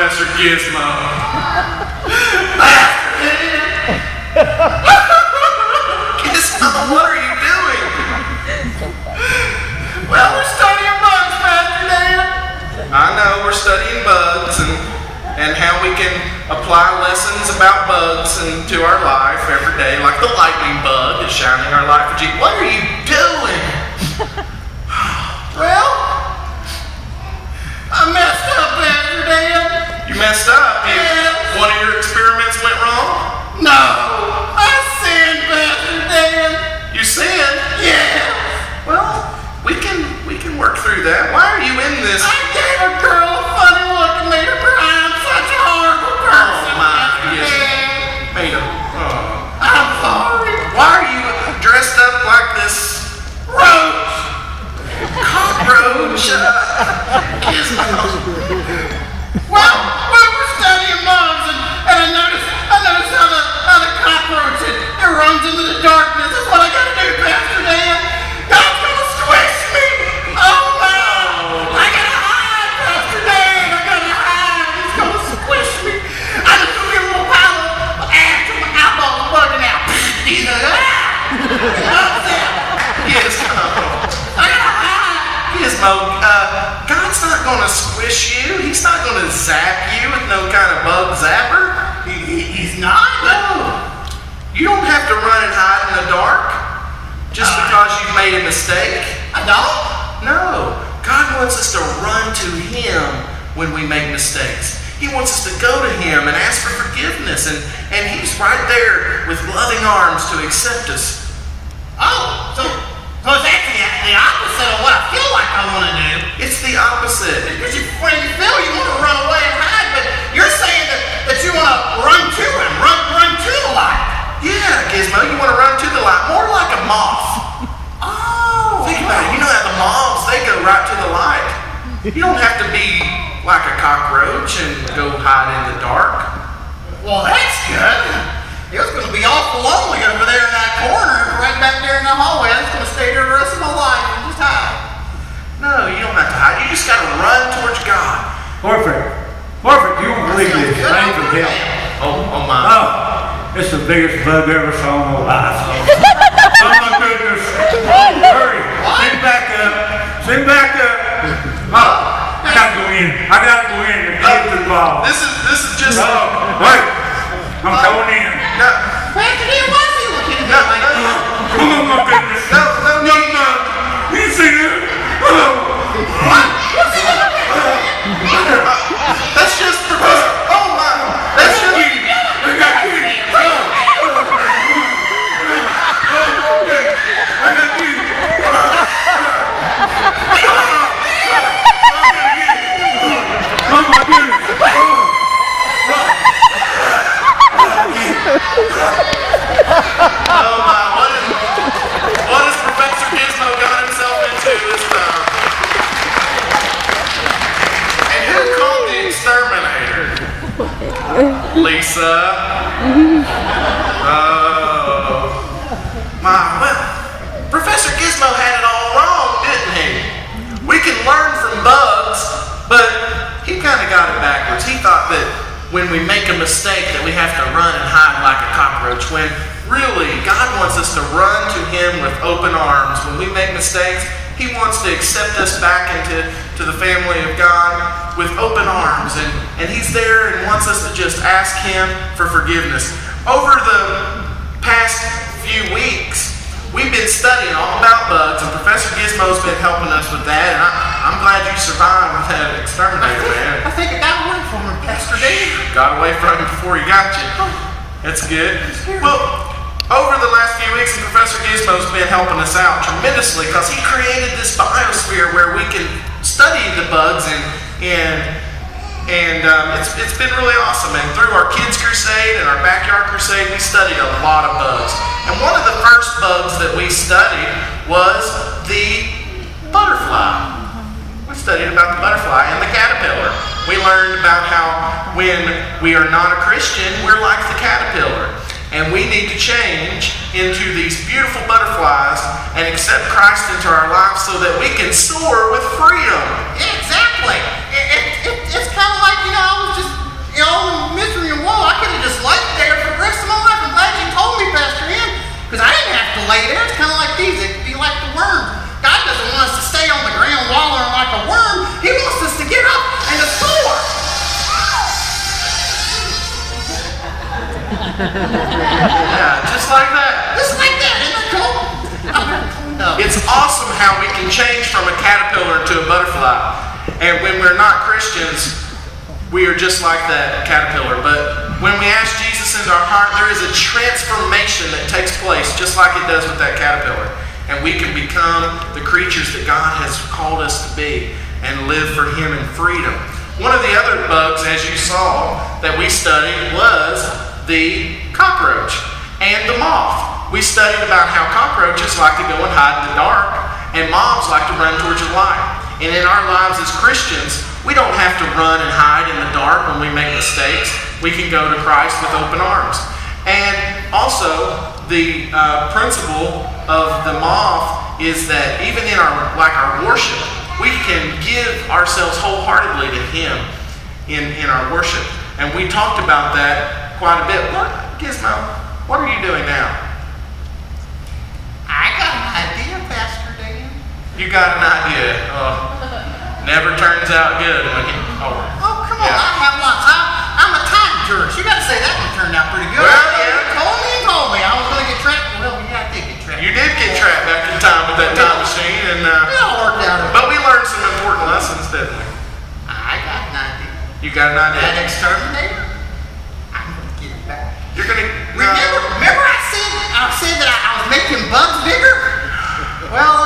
Professor Gizmo. Gizmo, what are you doing? Well, we're studying bugs, Pastor Dan. I know, we're studying bugs and how we can apply lessons about bugs into our life every day, like the lightning bug is shining our light for Jesus. What are you doing? Well, I messed up, Pastor Dan. You messed up? Yeah. One of your experiments went wrong? No, I sinned, Pastor Dan. You sinned? Yeah. Well, we can work through that. Why are you in this? I gave a girl a funny look and made her cry. I'm such a horrible person, Pastor Dan. Made him. Oh. I'm sorry. Why are you dressed up like this? Roach. Cockroach. Gizmo. Well, we're studying bugs, and I noticed how the cockroach it runs into the darkness. That's what I gotta do, Pastor Dan. God's gonna squish me. Oh no! I gotta hide, Pastor Dan. I gotta hide. He's gonna squish me. I just took a little pile of ass and my eyeball's bugging out. He's like, Gizmo. I gotta hide. Gizmo, God's not gonna squish you. He's not gonna zap you with no kind of bug zapper. He's not. No. You don't have to run and hide in the dark just because you've made a mistake. I don't. No. God wants us to run to Him when we make mistakes. He wants us to go to Him and ask for forgiveness, and He's right there with loving arms to accept us. Oh, so it's actually the opposite of what I feel like I want to do. It's the opposite. Because when you feel you want to run away and hide, but you're saying that you want to run to Him, run to the light. Yeah, Gizmo, you want to run to the light, more like a moth. Oh. Think about it. You know how the moths, they go right to the light. You don't have to be like a cockroach and go hide in the dark. Well, that's good. It was going to be awful lonely over there in that corner, right back there in the hallway. I was going to stay there the rest of my life and just hide. No, you don't have to hide. You just got to run towards God. Perfect, you won't believe this. Angel help. Oh my. Oh, it's the biggest bug I ever saw in my life. Oh my goodness. Hurry. Send back up. Oh, I gotta go in and get the ball. This is just. Oh, wait. I'm going in. No. Pastor Dan, why is he looking at me like that? Oh my goodness. No. You see that? What? What's he looking at? That's just Professor. Oh my. That's just. I got kids. Oh my goodness. Oh my. What has Professor Gizmo got himself into this time? And who called the exterminator? Lisa. Oh. My. Well, Professor Gizmo had it all wrong, didn't he? We can learn from bugs, but he kind of got it backwards. He thought that when we make a mistake that we have to run and hide like a cockroach, when really God wants us to run to Him with open arms. When we make mistakes, He wants to accept us back into the family of God with open arms, and He's there and wants us to just ask Him for forgiveness. Over the past few weeks, we've been studying all about bugs, and Professor Gizmo's been helping us with that, and I'm glad you survived with that exterminator, man. I think it got away from him, Pastor Dan. Got away from him before he got you. That's good. Well, over the last few weeks, Professor Gizmo's been helping us out tremendously because he created this biosphere where we can study the bugs, and it's been really awesome. And through our Kids Crusade and our Backyard Crusade, we studied a lot of bugs. And one of the first bugs that we studied was the butterfly. We studied about the butterfly and the caterpillar. We learned about how when we are not a Christian, we're like the caterpillar. And we need to change into these beautiful butterflies and accept Christ into our lives so that we can soar with freedom. Yeah, exactly. It's kind of like, I was just lay there. It's kind of like these. It could be like the worm. God doesn't want us to stay on the ground wallowing like a worm. He wants us to get up and to soar. Yeah, just like that. Just like that. Isn't that cool? It's awesome how we can change from a caterpillar to a butterfly. And when we're not Christians, we are just like that caterpillar. But when we ask Jesus into our heart, there is a transformation that takes place, just like it does with that caterpillar. And we can become the creatures that God has called us to be and live for Him in freedom. One of the other bugs, as you saw, that we studied was the cockroach and the moth. We studied about how cockroaches like to go and hide in the dark, and moths like to run towards the light. And in our lives as Christians, we don't have to run and hide in the dark when we make mistakes. We can go to Christ with open arms. And also, the principle of the moth is that even in our worship, we can give ourselves wholeheartedly to Him in our worship. And we talked about that quite a bit. What, Gizmo, what are you doing now? I got an idea, Pastor Dan. You got an idea. Never turns out good when you... Oh, come on. I have lots. I'm a time tourist. You got to say that one turned out pretty good. Well, yeah. You told me I was going to get trapped. Well, yeah, I did get trapped. You did get trapped back in time with that time machine. And, it all worked out. But we learned some important lessons, didn't we? I got an idea. You got an idea? That exterminator, I'm going to get it back. You're going to... Remember I said that I was making bugs bigger? Well,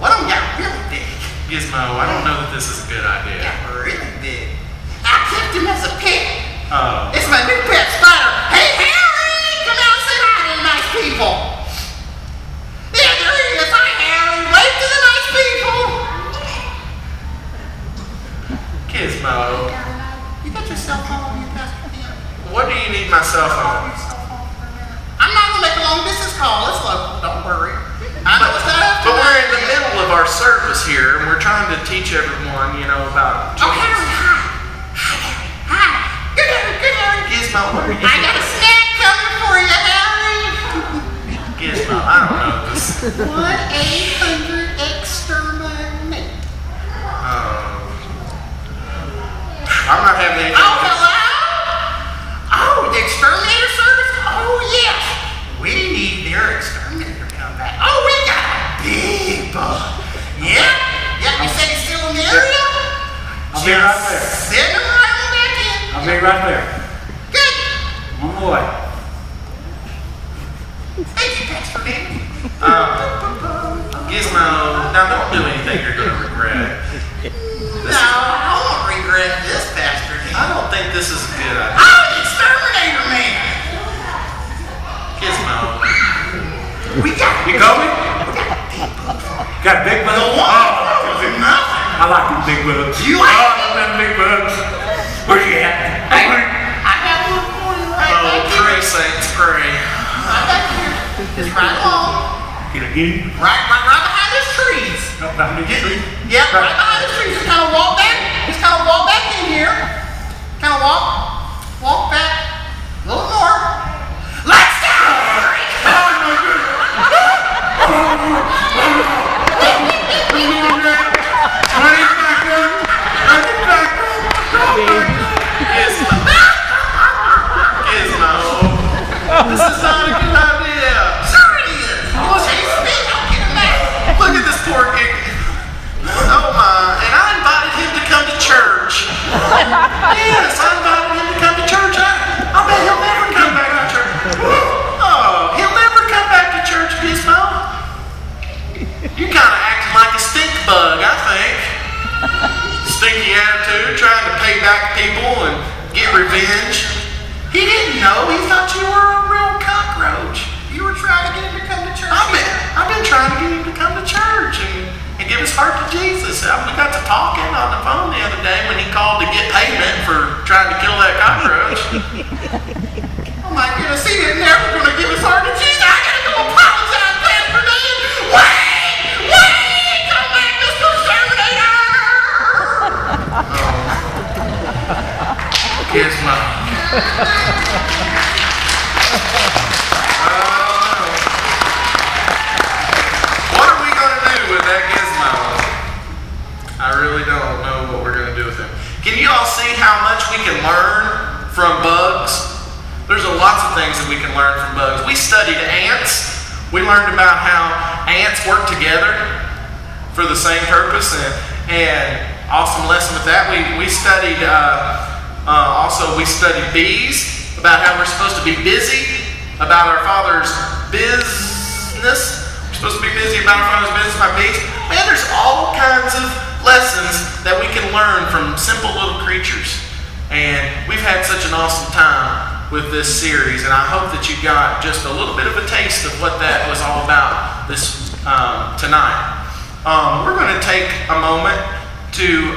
one of them got really big. Gizmo, I don't know that this is a good idea. Got really big. I kept him as a pet. Oh. It's my new pet spider. Hey, Harry! Come out and say hi to the nice people. Yeah, there he is. Hi, Harry. Wave to the nice people. Gizmo, You got your cell phone on you, Pastor Dan? what do you need my cell phone? I'm not going to make a long distance call. It's local. Don't worry. I know it's not after But we're in the middle of our service here, and we're trying to teach everyone, about Oh, Harry, hi. Hi. Good Harry. Gizmo, what are you I got a snack coming for you, Harry. Gizmo, I don't know this. 1-800-EXTERMINATE. I'm not having anything. Oh, hello? Oh, the exterminator service? Oh, yes. We need their exterminator to come back. Oh, we got a big bug. Yeah? Yeah, you said he's still in the area? I'll be right there. Send him right on back in. I'll be right there. Good. On the way. Thank you, Pastor Dan. Gizmo, now don't do anything you're going to regret. No, I won't regret this, Pastor Dan. I don't think this is a good idea. Oh, the exterminator man. Gizmo. We got You coming? Got a big bug? I like them big bugs. You like them big bugs. Where you at? Hey, I got one for you right Oh, back pray, here. saints, pray. Right back here. Just right along. Can I get him? Right behind this trees. Up behind the tree? Yeah, right behind this tree. Just kind of walk back. Just kind of walk back in here. Kind of walk back. A little more. Let's go! Gizmo. This is not a good idea. Sure it is. Chase me. I'll get him back. Look at this poor gig. Oh my. And I invited him to come to church. Yes, I invited him to come to church. I bet he'll never come back to church. Oh, he'll never come back to church, Gizmo. You're kind of acting like a stink bug, I think. Stinky attitude, trying to pay back people and get revenge. He didn't know. He thought you were a real cockroach. You were trying to get him to come to church. I've been trying to get him to come to church and give his heart to Jesus. We got to talking on the phone the other day when he called to get payment for trying to kill that cockroach. Oh my goodness, he is never going to give his heart to Jesus. I got to go apologize, Pastor Dan. Wait! Come back, Mr. Exterminator! Gizmo. things that we can learn from bugs. We studied ants. We learned about how ants work together for the same purpose, and awesome lesson with that. We studied we studied bees, about how we're supposed to be busy, about our Father's business. We're supposed to be busy about our Father's business by bees. Man, there's all kinds of lessons that we can learn from simple little creatures. And we've had such an awesome time with this series, and I hope that you got just a little bit of a taste of what that was all about this tonight. We're going to take a moment to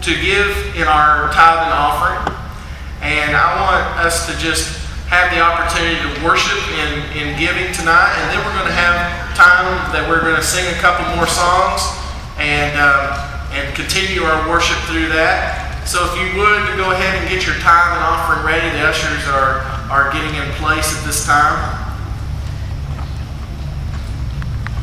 give in our tithe and offering, and I want us to just have the opportunity to worship in giving tonight, and then we're going to have time that we're going to sing a couple more songs and continue our worship through that. So if you would, go ahead and get your tithe and offering ready. The ushers are getting in place at this time.